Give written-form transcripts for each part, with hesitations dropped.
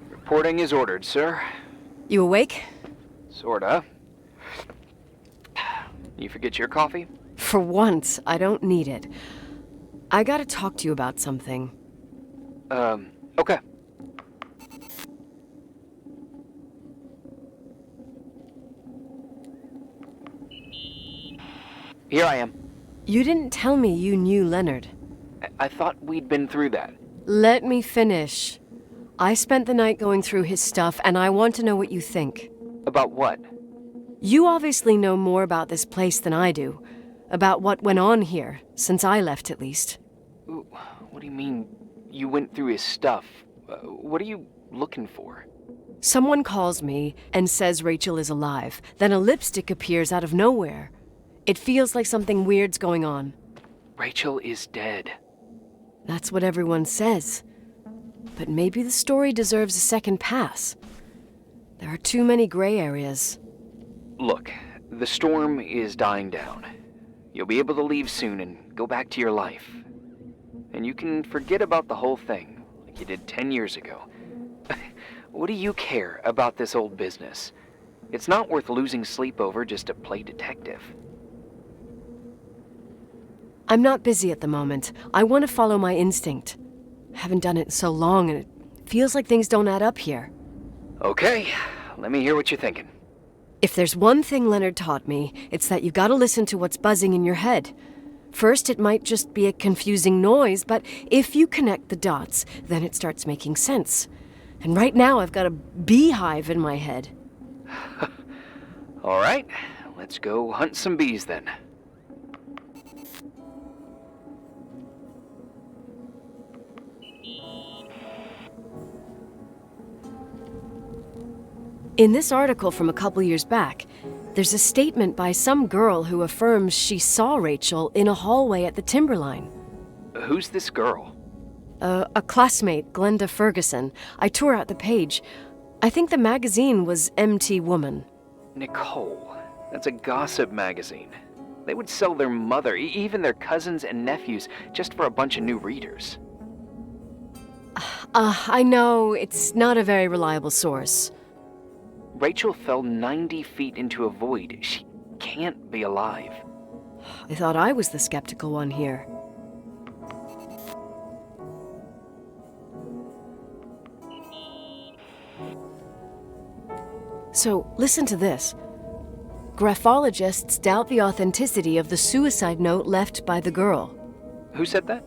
Reporting is ordered, sir. You awake? Sorta. You forget your coffee? For once, I don't need it. I gotta talk to you about something. Okay. Here I am. You didn't tell me you knew Leonard. I thought we'd been through that. Let me finish. I spent the night going through his stuff, and I want to know what you think. About what? You obviously know more about this place than I do. About what went on here, since I left at least. What do you mean, you went through his stuff? What are you looking for? Someone calls me and says Rachel is alive. Then a lipstick appears out of nowhere. It feels like something weird's going on. Rachel is dead. That's what everyone says. But maybe the story deserves a second pass. There are too many gray areas. Look, the storm is dying down. You'll be able to leave soon and go back to your life. And you can forget about the whole thing, like you did 10 years ago. What do you care about this old business? It's not worth losing sleep over just to play detective. I'm not busy at the moment. I want to follow my instinct. Haven't done it in so long, and it feels like things don't add up here. Okay, let me hear what you're thinking. If there's one thing Leonard taught me, it's that you gotta listen to what's buzzing in your head. First, it might just be a confusing noise, but if you connect the dots, then it starts making sense. And right now, I've got a beehive in my head. All right, let's go hunt some bees then. In this article from a couple years back, there's a statement by some girl who affirms she saw Rachel in a hallway at the Timberline. Who's this girl? A classmate, Glenda Ferguson. I tore out the page. I think the magazine was MT Woman. Nicole, that's a gossip magazine. They would sell their mother, even their cousins and nephews, just for a bunch of new readers. I know, it's not a very reliable source. Rachel fell 90 feet into a void. She can't be alive. I thought I was the skeptical one here. So, listen to this. Graphologists doubt the authenticity of the suicide note left by the girl. Who said that?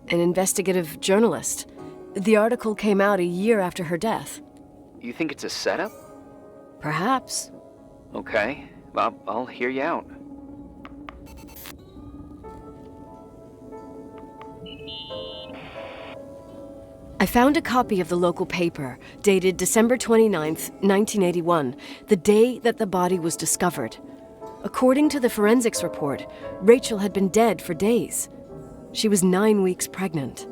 An investigative journalist. The article came out a year after her death. You think it's a setup? Perhaps. Okay, well, I'll hear you out. I found a copy of the local paper, dated December 29th, 1981, the day that the body was discovered. According to the forensics report, Rachel had been dead for days. She was 9 weeks pregnant.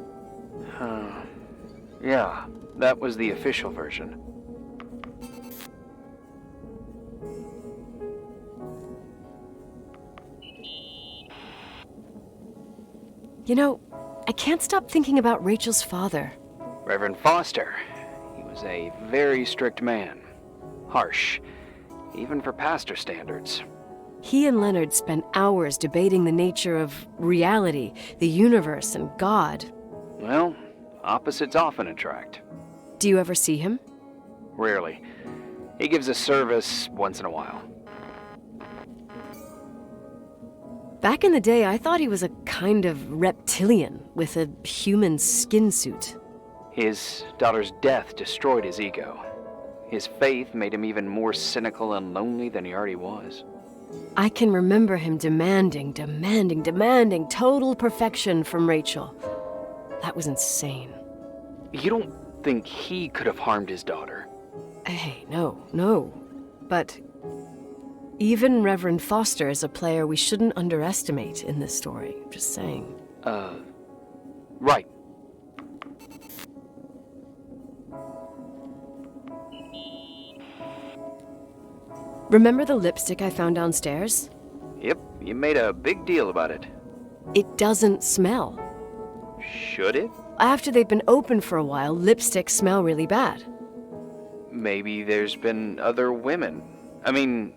Yeah, that was the official version. You know, I can't stop thinking about Rachel's father. Reverend Foster. He was a very strict man. Harsh, even for pastor standards. He and Leonard spent hours debating the nature of reality, the universe, and God. Well, opposites often attract. Do you ever see him? Rarely. He gives a service once in a while. Back in the day, I thought he was a kind of reptilian with a human skin suit. His daughter's death destroyed his ego. His faith made him even more cynical and lonely than he already was. I can remember him demanding total perfection from Rachel. That was insane. You don't think he could have harmed his daughter? Hey, no. But even Reverend Foster is a player we shouldn't underestimate in this story. Just saying. Right. Remember the lipstick I found downstairs? Yep, you made a big deal about it. It doesn't smell. Should it? After they've been open for a while, lipsticks smell really bad. Maybe there's been other women. I mean...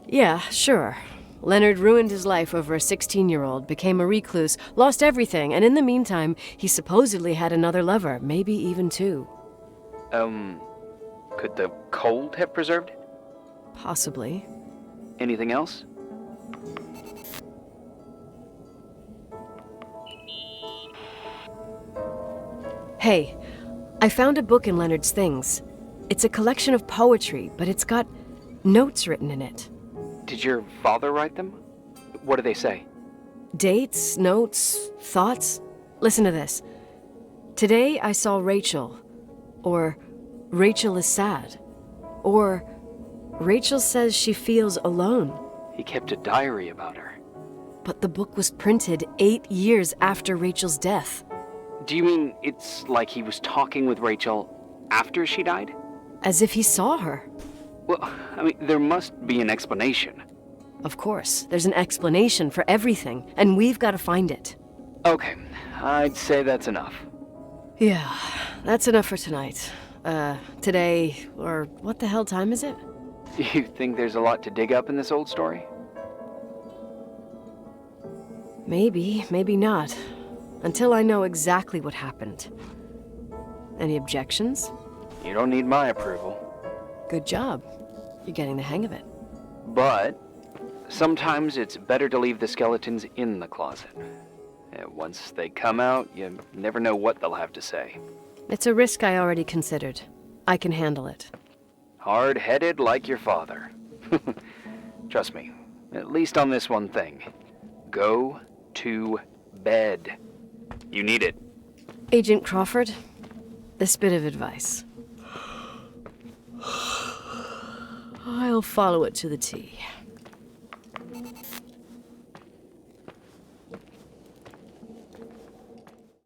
Yeah, sure. Leonard ruined his life over a 16-year-old, became a recluse, lost everything, and in the meantime, he supposedly had another lover, maybe even two. Could the cold have preserved it? Possibly. Anything else? Hey, I found a book in Leonard's things. It's a collection of poetry, but it's got notes written in it. Did your father write them? What do they say? Dates, notes, thoughts. Listen to this. Today I saw Rachel. Or Rachel is sad. Or Rachel says she feels alone. He kept a diary about her. But the book was printed 8 years after Rachel's death. Do you mean it's like he was talking with Rachel after she died? As if he saw her. Well, I mean, there must be an explanation. Of course, there's an explanation for everything, and we've got to find it. Okay, I'd say that's enough. Yeah, that's enough for tonight. Today, or what the hell time is it? You think there's a lot to dig up in this old story? Maybe, maybe not. Until I know exactly what happened. Any objections? You don't need my approval. Good job. You're getting the hang of it. But sometimes it's better to leave the skeletons in the closet. Once they come out, you never know what they'll have to say. It's a risk I already considered. I can handle it. Hard-headed like your father. Trust me, at least on this one thing. Go to bed. You need it. Agent Crawford, this bit of advice. I'll follow it to the T.